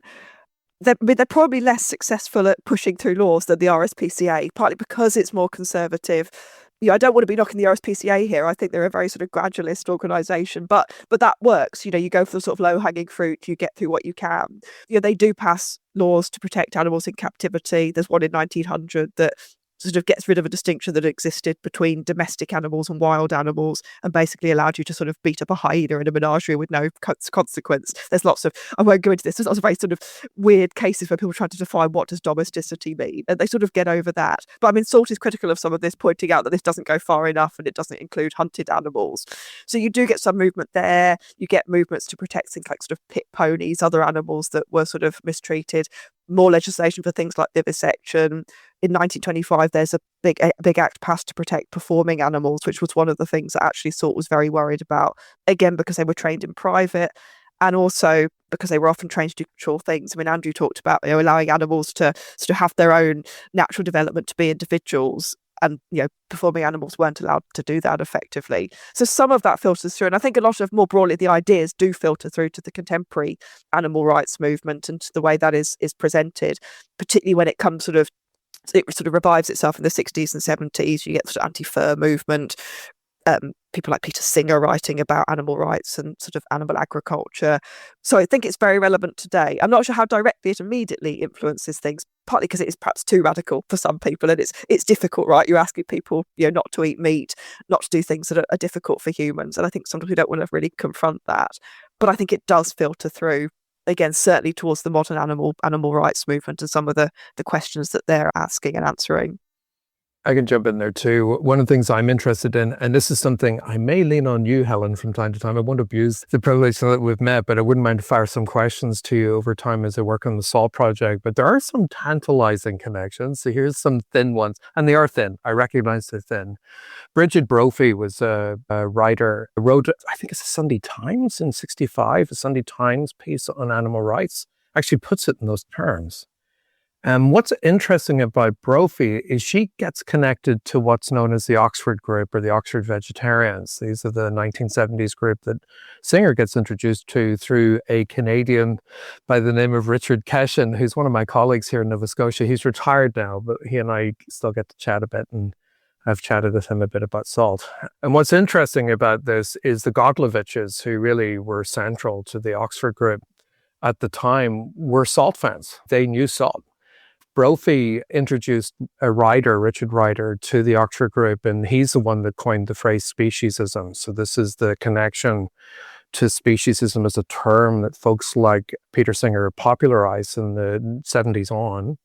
They're probably less successful at pushing through laws than the RSPCA, partly because it's more conservative. I don't want to be knocking the RSPCA here. I think they're a very sort of gradualist organisation, but that works. You go for the sort of low-hanging fruit, you get through what you can. They do pass laws to protect animals in captivity. There's one in 1900 that sort of gets rid of a distinction that existed between domestic animals and wild animals, and basically allowed you to sort of beat up a hyena in a menagerie with no consequence. There's lots of, I won't go into this, there's lots of very sort of weird cases where people try to define what does domesticity mean, and they sort of get over that. But I mean, Salt is critical of some of this, pointing out that this doesn't go far enough and it doesn't include hunted animals. So you do get some movement there. You get movements to protect things like sort of pit ponies, other animals that were sort of mistreated. More legislation for things like vivisection. In 1925, there's a big act passed to protect performing animals, which was one of the things that actually Salt was very worried about, again, because they were trained in private. and also because they were often trained to do mature things. I mean, Andrew talked about allowing animals to sort of have their own natural development, to be individuals, and performing animals weren't allowed to do that effectively. So some of that filters through, and I think a lot of, more broadly, the ideas do filter through to the contemporary animal rights movement and to the way that is presented, particularly when it comes it sort of revives itself in the 60s and 70s. You get the sort of anti-fur movement, people like Peter Singer writing about animal rights and sort of animal agriculture. So I think it's very relevant today. I'm not sure how directly it immediately influences things, partly because it is perhaps too radical for some people, and it's difficult, right? You're asking people, not to eat meat, not to do things that are difficult for humans, and I think sometimes we don't want to really confront that. But I think it does filter through, again, certainly towards the modern animal rights movement and some of the questions that they're asking and answering. I can jump in there too. One of the things I'm interested in, and this is something I may lean on you, Helen, from time to time. I won't abuse the privilege that we've met, but I wouldn't mind to fire some questions to you over time as I work on the SALT project. But there are some tantalizing connections. So here's some thin ones, and they are thin. I recognize they're thin. Bridget Brophy was a writer, wrote, I think it's a Sunday Times in 1965, a Sunday Times piece on animal rights, actually puts it in those terms. What's interesting about Brophy is she gets connected to what's known as the Oxford group or the Oxford Vegetarians. These are the 1970s group that Singer gets introduced to through a Canadian by the name of Richard Keshen, who's one of my colleagues here in Nova Scotia. He's retired now, but he and I still get to chat a bit, and I've chatted with him a bit about salt. And what's interesting about this is the Godloviches, who really were central to the Oxford group at the time, were salt fans. They knew salt. Brophy introduced Richard Ryder, to the Oxford group, and he's the one that coined the phrase speciesism. So this is the connection to speciesism as a term that folks like Peter Singer popularized in the 70s on.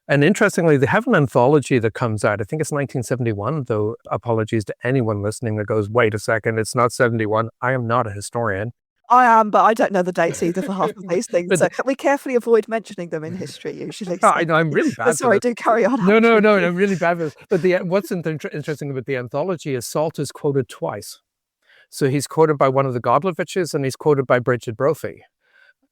And interestingly, they have an anthology that comes out, I think it's 1971, though apologies to anyone listening that goes, wait a second, it's not 71. I am not a historian. I am, but I don't know the dates either for half of these things. So we carefully avoid mentioning them in history usually. So. I know, I'm really bad. Sorry, do carry on. No, I'm really bad with it. But what's interesting about the anthology is Salt is quoted twice. So he's quoted by one of the Godloviches and he's quoted by Bridget Brophy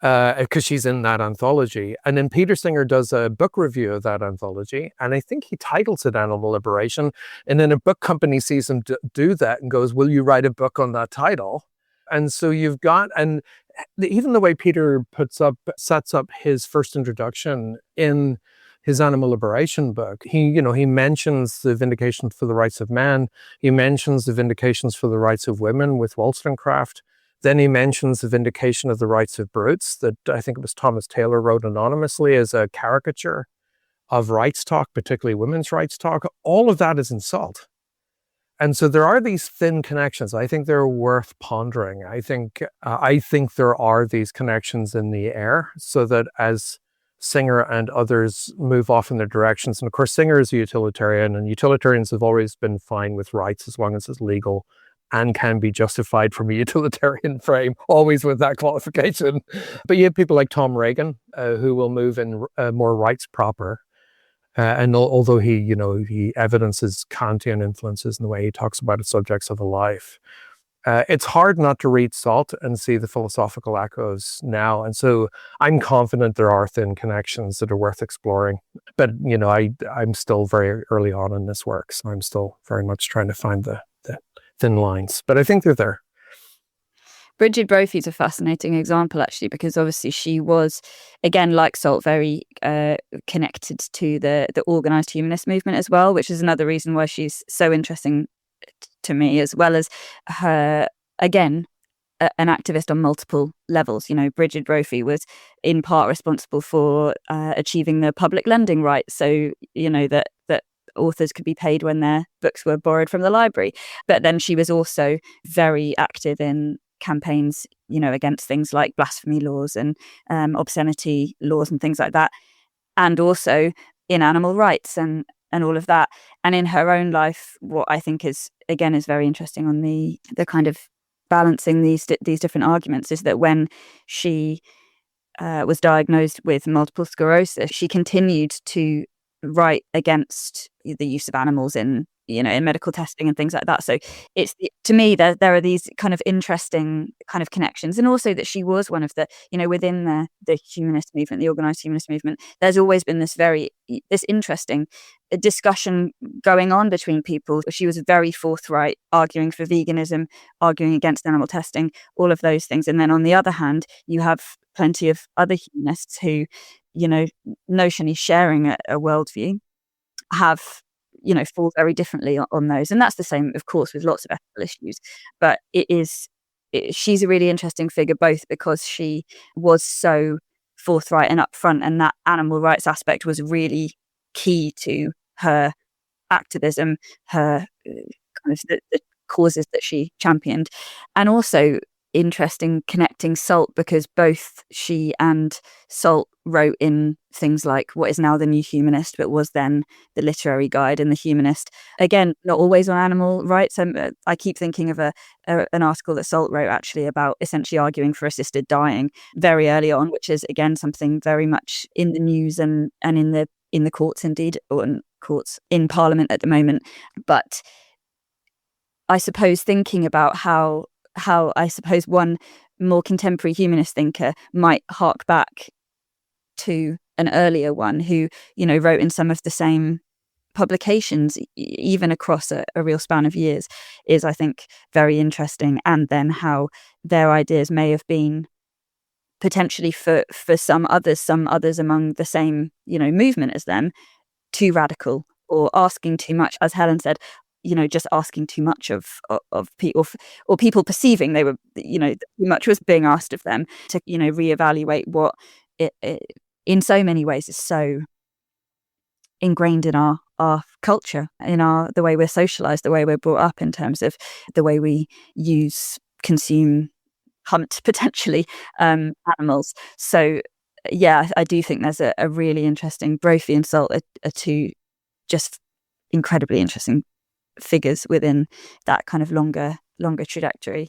because she's in that anthology. And then Peter Singer does a book review of that anthology, and I think he titles it Animal Liberation. And then a book company sees him do that and goes, will you write a book on that title? And so you've got, and even the way Peter sets up his first introduction in his Animal Liberation book, he mentions the vindications for the rights of man. He mentions the vindications for the rights of women with Wollstonecraft. Then he mentions the vindication of the rights of brutes that I think it was Thomas Taylor wrote anonymously as a caricature of rights talk, particularly women's rights talk. All of that is in Salt. And so there are these thin connections. I think they're worth pondering. I think there are these connections in the air, so that as Singer and others move off in their directions, and of course Singer is a utilitarian, and utilitarians have always been fine with rights as long as it's legal and can be justified from a utilitarian frame, always with that qualification. But you have people like Tom Reagan, who will move in more rights proper. And although he evidences Kantian influences in the way he talks about the subjects of a life, it's hard not to read Salt and see the philosophical echoes now. And so I'm confident there are thin connections that are worth exploring. But, I'm still very early on in this work, so I'm still very much trying to find the thin lines. But I think they're there. Bridget Brophy is a fascinating example, actually, because obviously she was, again, like Salt, very connected to the organised humanist movement as well, which is another reason why she's so interesting to me, as well as her, again, an activist on multiple levels. Bridget Brophy was in part responsible for achieving the public lending right, so, that authors could be paid when their books were borrowed from the library. But then she was also very active in campaigns, against things like blasphemy laws and obscenity laws and things like that, and also in animal rights and all of that. And in her own life, what I think is very interesting on the kind of balancing these different arguments is that when she was diagnosed with multiple sclerosis, she continued to write against the use of animals in medical testing and things like that. So to me, there are these kind of interesting kind of connections, and also that she was one of the, within the humanist movement, the organized humanist movement, there's always been this interesting discussion going on between people. She was very forthright, arguing for veganism, arguing against animal testing, all of those things. And then on the other hand, you have plenty of other humanists who, notionally sharing a worldview, have fall very differently on those. And that's the same, of course, with lots of ethical issues. But she's a really interesting figure, both because she was so forthright and upfront, and that animal rights aspect was really key to her activism, her kind of the causes that she championed. And also interesting connecting Salt, because both she and Salt wrote in things like what is now the New Humanist, but was then the Literary Guide and the Humanist. Again, not always on animal rights. I keep thinking of an article that Salt wrote actually about essentially arguing for assisted dying very early on, which is again something very much in the news and in the courts, indeed, or in courts, in Parliament at the moment. But I suppose thinking about how I suppose one more contemporary humanist thinker might hark back to an earlier one who, wrote in some of the same publications, even across a real span of years, is, I think, very interesting. And then how their ideas may have been potentially for some others among the same, movement as them, too radical or asking too much, as Helen said, just asking too much of people, or people perceiving they were, too much was being asked of them, to, reevaluate what it in so many ways is so ingrained in our culture, in the way we're socialized, the way we're brought up, in terms of the way we use, consume, hunt potentially animals. So yeah, I do think there's a really interesting, Brophy and Salt are two just incredibly interesting figures within that kind of longer trajectory.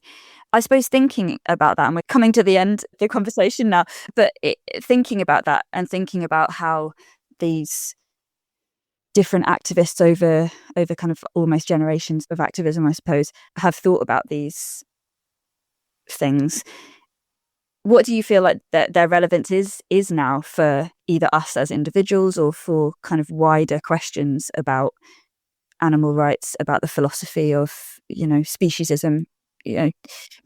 I suppose thinking about that, and we're coming to the end of the conversation now, but thinking about that and thinking about how these different activists over kind of almost generations of activism, I suppose, have thought about these things. What do you feel like that their relevance is now for either us as individuals or for kind of wider questions about animal rights, about the philosophy of, speciesism?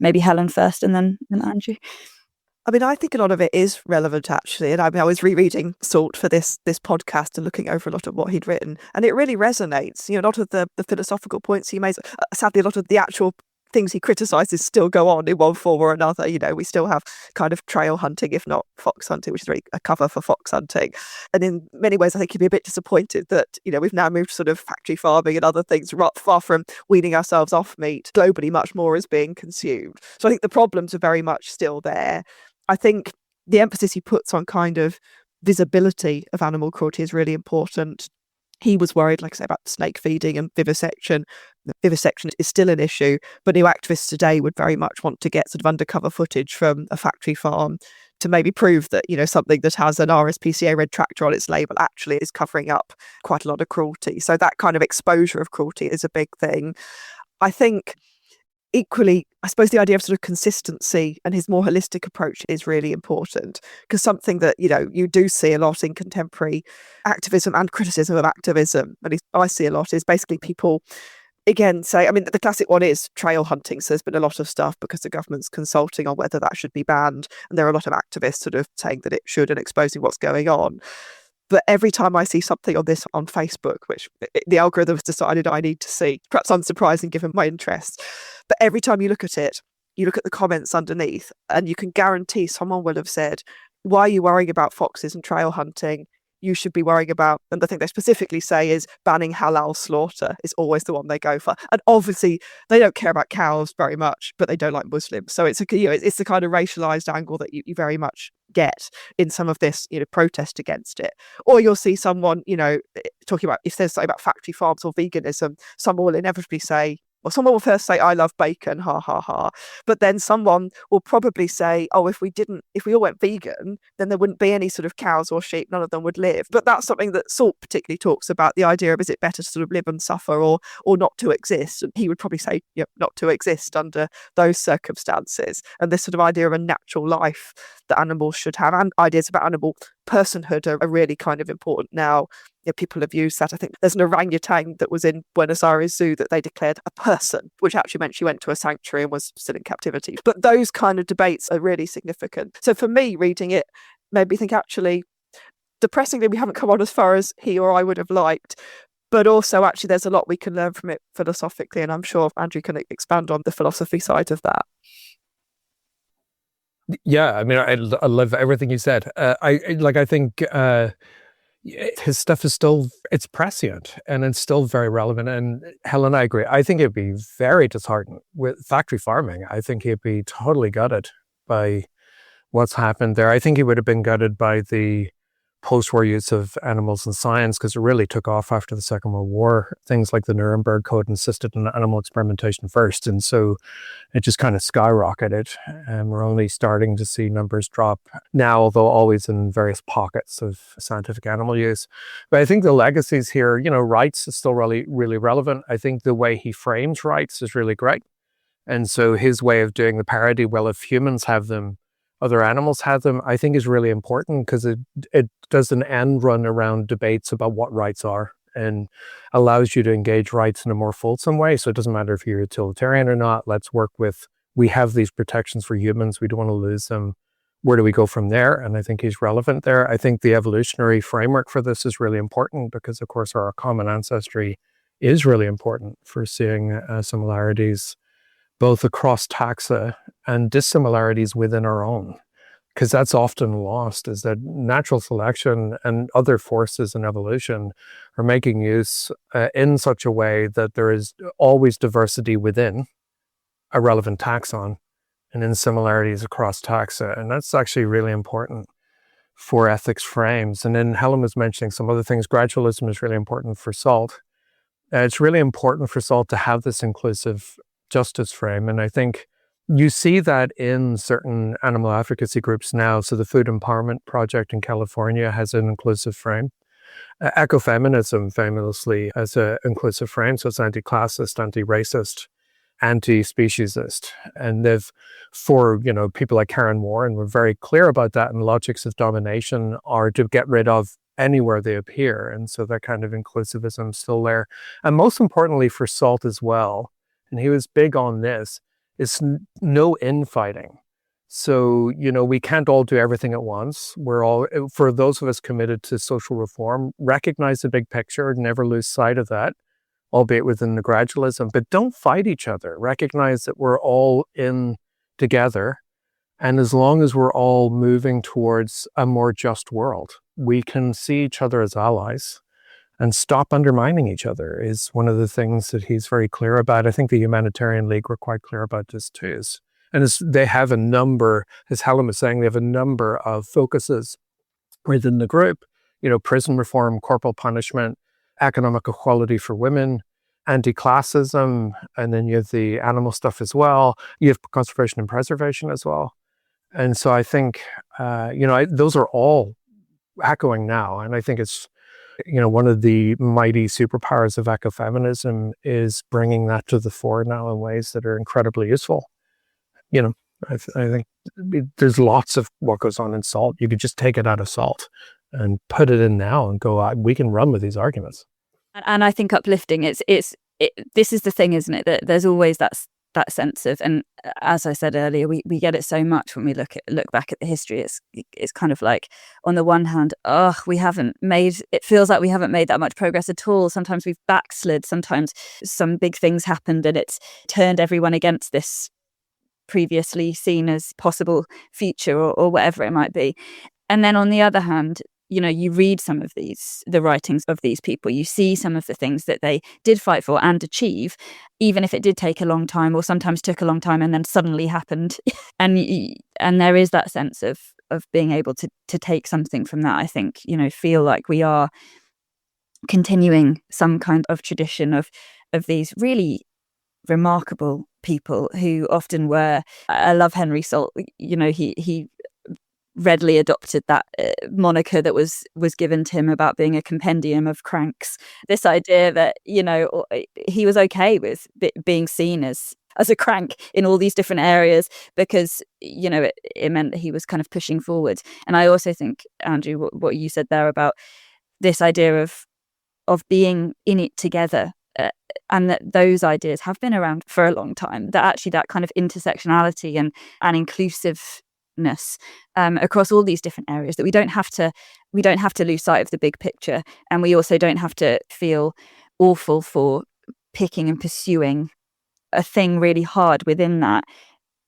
Maybe Helen first and then Andrew. I mean, I think a lot of it is relevant, actually. And I was rereading Salt for this podcast and looking over a lot of what he'd written. And it really resonates. A lot of the philosophical points he made, sadly, a lot of the actual things he criticises still go on in one form or another. We still have kind of trail hunting, if not fox hunting, which is really a cover for fox hunting. And in many ways, I think he'd be a bit disappointed that, we've now moved to sort of factory farming and other things, far from weaning ourselves off meat. Globally, much more is being consumed. So I think the problems are very much still there. I think the emphasis he puts on kind of visibility of animal cruelty is really important. He was worried, like I say, about snake feeding and vivisection. Vivisection is still an issue, but new activists today would very much want to get sort of undercover footage from a factory farm to maybe prove that, something that has an RSPCA red tractor on its label actually is covering up quite a lot of cruelty. So that kind of exposure of cruelty is a big thing. I think equally, I suppose the idea of sort of consistency and his more holistic approach is really important, because something that, you do see a lot in contemporary activism and criticism of activism, at least I see a lot, is basically people, again, say, I mean, the classic one is trail hunting. So there's been a lot of stuff because the government's consulting on whether that should be banned. And there are a lot of activists sort of saying that it should and exposing what's going on. But every time I see something on this on Facebook, which the algorithm has decided I need to see, perhaps unsurprising given my interests, but every time you look at it, you look at the comments underneath, and you can guarantee someone will have said, why are you worrying about foxes and trail hunting? You should be worrying about, and the thing they specifically say is banning halal slaughter is always the one they go for. And obviously they don't care about cows very much, but they don't like Muslims. So it's the kind of racialized angle that you very much get in some of this, protest against it. Or you'll see someone, talking about, if there's something about factory farms or veganism, someone will inevitably say, Well, someone will first say, I love bacon, ha, ha, ha. But then someone will probably say, oh, if we all went vegan, then there wouldn't be any sort of cows or sheep, none of them would live. But that's something that Salt particularly talks about, the idea of, is it better to sort of live and suffer or not to exist? And he would probably say, not to exist under those circumstances. And this sort of idea of a natural life that animals should have, and ideas about animal personhood are really kind of important now. People have used that. I think there's an orangutan that was in Buenos Aires Zoo that they declared a person, which actually meant she went to a sanctuary and was still in captivity. But those kind of debates are really significant. So for me, reading it made me think, actually, depressingly, we haven't come on as far as he or I would have liked. But also, actually, there's a lot we can learn from it philosophically. And I'm sure Andrew can expand on the philosophy side of that. Yeah, I mean, I love everything you said. I think his stuff is still, it's prescient and it's still very relevant. And Helen, I agree. I think it'd be very disheartened with factory farming. I think he'd be totally gutted by what's happened there. I think he would have been gutted by the post-war use of animals in science, because it really took off after the Second World War. Things like the Nuremberg Code insisted on animal experimentation first. And so it just kind of skyrocketed. And we're only starting to see numbers drop now, although always in various pockets of scientific animal use. But I think the legacies here, rights is still really, really relevant. I think the way he frames rights is really great. And so his way of doing the parody, well, if humans have them, other animals have them, I think is really important, because it does an end run around debates about what rights are and allows you to engage rights in a more fulsome way. So it doesn't matter if you're utilitarian or not. Let's work with, we have these protections for humans. We don't want to lose them. Where do we go from there? And I think he's relevant there. I think the evolutionary framework for this is really important, because, of course, our common ancestry is really important for seeing similarities both across taxa and dissimilarities within our own, because that's often lost, is that natural selection and other forces in evolution are making use in such a way that there is always diversity within a relevant taxon and in similarities across taxa. And that's actually really important for ethics frames. And then Helen was mentioning some other things. Gradualism is really important for SALT. It's really important for SALT to have this inclusive justice frame. And I think you see that in certain animal advocacy groups now. So the Food Empowerment Project in California has an inclusive frame. Ecofeminism famously has an inclusive frame. So it's anti-classist, anti-racist, anti-speciesist. And they've, for people like Karen Warren, were very clear about that. And logics of domination are to get rid of anywhere they appear. And so that kind of inclusivism is still there. And most importantly for SALT as well, and he was big on this, is no infighting. So, we can't all do everything at once. We're all, for those of us committed to social reform, recognize the big picture, never lose sight of that, albeit within the gradualism, but don't fight each other. Recognize that we're all in together. And as long as we're all moving towards a more just world, we can see each other as allies. And stop undermining each other is one of the things that he's very clear about. I think the Humanitarian League were quite clear about this too. They have a number, as Helen was saying, they have a number of focuses within the group. Prison reform, corporal punishment, economic equality for women, anti-classism, and then you have the animal stuff as well. You have conservation and preservation as well. And so I think, those are all echoing now. And I think it's, one of the mighty superpowers of ecofeminism is bringing that to the fore now in ways that are incredibly useful. I think there's lots of what goes on in SALT. You could just take it out of SALT and put it in now and go, we can run with these arguments. And I think uplifting, this is the thing, isn't it? That there's always that sense of, and as I said earlier, we get it so much when we look back at the history. It's kind of like, on the one hand, it feels like we haven't made that much progress at all. Sometimes we've backslid. Sometimes some big things happened and it's turned everyone against this previously seen as possible future or whatever it might be. And then on the other hand, you read some of the writings of these people, you see some of the things that they did fight for and achieve, even if it did take a long time, or sometimes took a long time and then suddenly happened. and there is that sense of being able to take something from that. I think, feel like we are continuing some kind of tradition of these really remarkable people who often were. I love Henry Salt. He readily adopted that moniker that was given to him about being a compendium of cranks. This idea that he was okay with being seen as a crank in all these different areas because it meant that he was kind of pushing forward. And I also think, Andrew, what you said there about this idea of being in it together, and that those ideas have been around for a long time, that actually that kind of intersectionality and inclusiveness across all these different areas, that we don't have to lose sight of the big picture, and we also don't have to feel awful for picking and pursuing a thing really hard within that.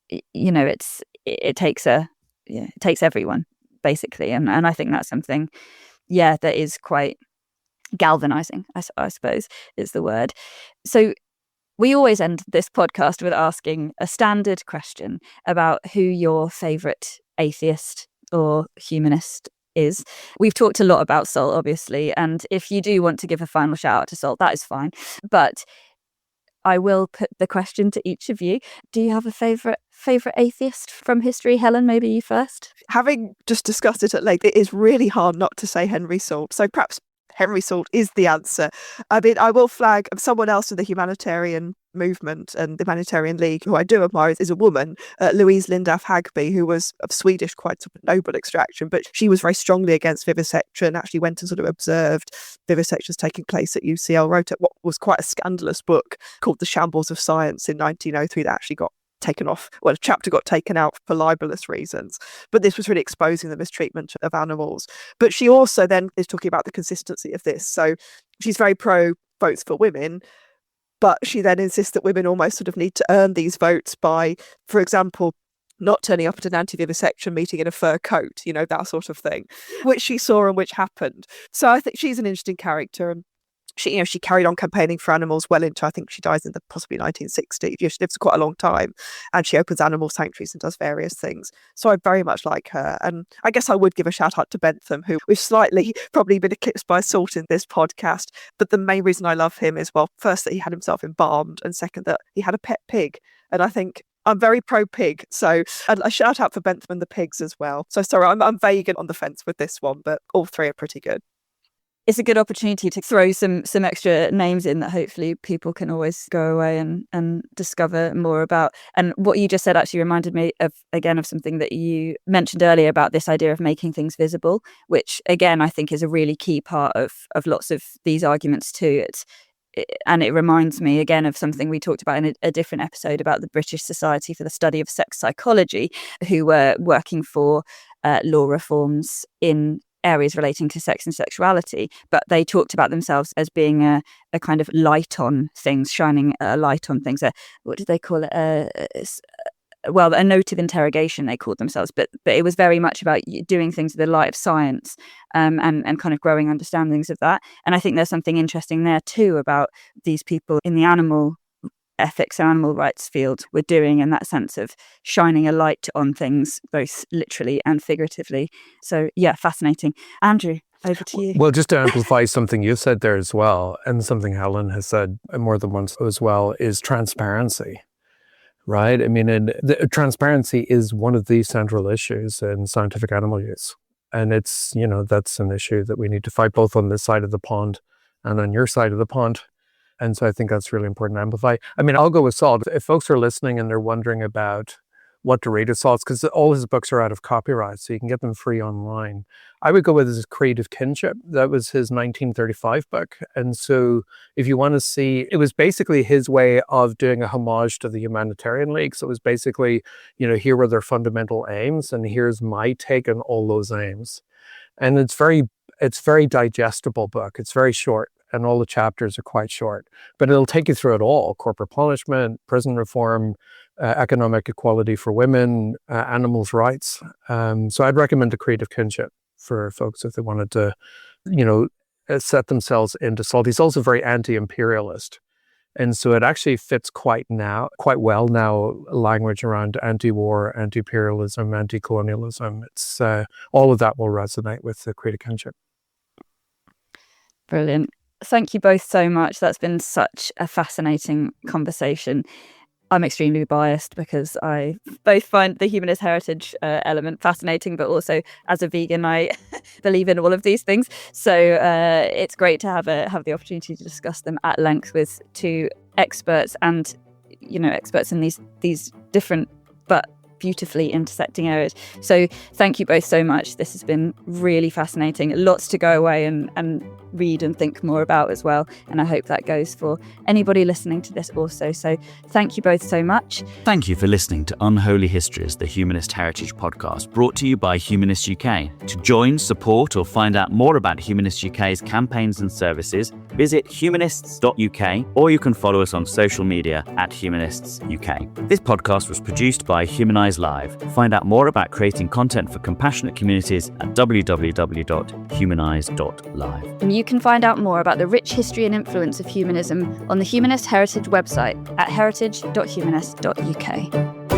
It takes everyone basically, and I think that's something that is quite galvanizing, I suppose is the word. So we always end this podcast with asking a standard question about who your favorite atheist or humanist is. We've talked a lot about Salt, obviously, and if you do want to give a final shout out to Salt, that is fine, but I will put the question to each of you. Do you have a favorite atheist from history? Helen, maybe you first. Having just discussed it at length, it is really hard not to say Henry Salt. So perhaps Henry Salt is the answer. I mean, I will flag someone else in the humanitarian movement and the Humanitarian League, who I do admire, is a woman, Louise Lindau Hagby, who was of Swedish, quite sort of noble extraction, but she was very strongly against vivisection, actually went and sort of observed vivisections taking place at UCL, wrote what was quite a scandalous book called The Shambles of Science in 1903 that actually got taken off. Well, a chapter got taken out for libelous reasons, but this was really exposing the mistreatment of animals. But she also then is talking about the consistency of this. So she's very pro votes for women, but she then insists that women almost sort of need to earn these votes by, for example, not turning up at an anti-vivisection meeting in a fur coat, that sort of thing, which she saw and which happened. So I think she's an interesting character, and she carried on campaigning for animals well into, I think she dies in the possibly 1960s. She lives for quite a long time, and she opens animal sanctuaries and does various things. So I very much like her. And I guess I would give a shout out to Bentham, who we've slightly probably been eclipsed by Salt in this podcast. But the main reason I love him is, well, first that he had himself embalmed, and second that he had a pet pig. And I think I'm very pro pig. So and a shout out for Bentham and the pigs as well. So sorry, I'm vague and on the fence with this one, but all three are pretty good. It's a good opportunity to throw some extra names in that hopefully people can always go away and discover more about. And what you just said actually reminded me of something that you mentioned earlier about this idea of making things visible, which again I think is a really key part of lots of these arguments too. And it reminds me again of something we talked about in a different episode about the British Society for the Study of Sex Psychology, who were working for law reforms in areas relating to sex and sexuality, but they talked about themselves as being a kind of light on things, shining a light on things. What did they call it? A note of interrogation they called themselves, but it was very much about doing things with the light of science, and kind of growing understandings of that. And I think there's something interesting there too about these people in the animal ethics and animal rights field were doing, in that sense of shining a light on things both literally and figuratively. So yeah, fascinating. Andrew, over to you. Well, just to amplify something you said there as well, and something Helen has said more than once as well, is transparency, right? I mean, transparency is one of the central issues in scientific animal use. And it's, that's an issue that we need to fight both on this side of the pond and on your side of the pond. And so I think that's really important to amplify. I mean, I'll go with Salt. If folks are listening and they're wondering about what to read of Salt's, because all his books are out of copyright, so you can get them free online, I would go with his Creative Kinship. That was his 1935 book. And so if you want to see, it was basically his way of doing a homage to the Humanitarian League. So it was basically, here were their fundamental aims, and here's my take on all those aims. And it's very digestible book. It's very short, and all the chapters are quite short, but it'll take you through it all: corporate punishment, prison reform, economic equality for women, animals' rights. So I'd recommend The Creative Kinship for folks if they wanted to, set themselves into Salt. He's also very anti-imperialist. And so it actually fits quite well now, language around anti-war, anti-imperialism, anti-colonialism. It's all of that will resonate with The Creative Kinship. Brilliant. Thank you both so much. That's been such a fascinating conversation. I'm extremely biased because I both find the humanist heritage element fascinating, but also as a vegan, I believe in all of these things. So it's great to have the opportunity to discuss them at length with two experts and, experts in these different but beautifully intersecting areas. So thank you both so much. This has been really fascinating. Lots to go away and read and think more about as well. And I hope that goes for anybody listening to this also. So thank you both so much. Thank you for listening to Unholy Histories, the Humanist Heritage podcast, brought to you by Humanist UK. To join, support, or find out more about Humanist UK's campaigns and services, visit humanists.uk, or you can follow us on social media at Humanists UK. This podcast was produced by Humanize Live. Find out more about creating content for compassionate communities at www.humanize.live. And you can find out more about the rich history and influence of humanism on the Humanist Heritage website at heritage.humanist.uk.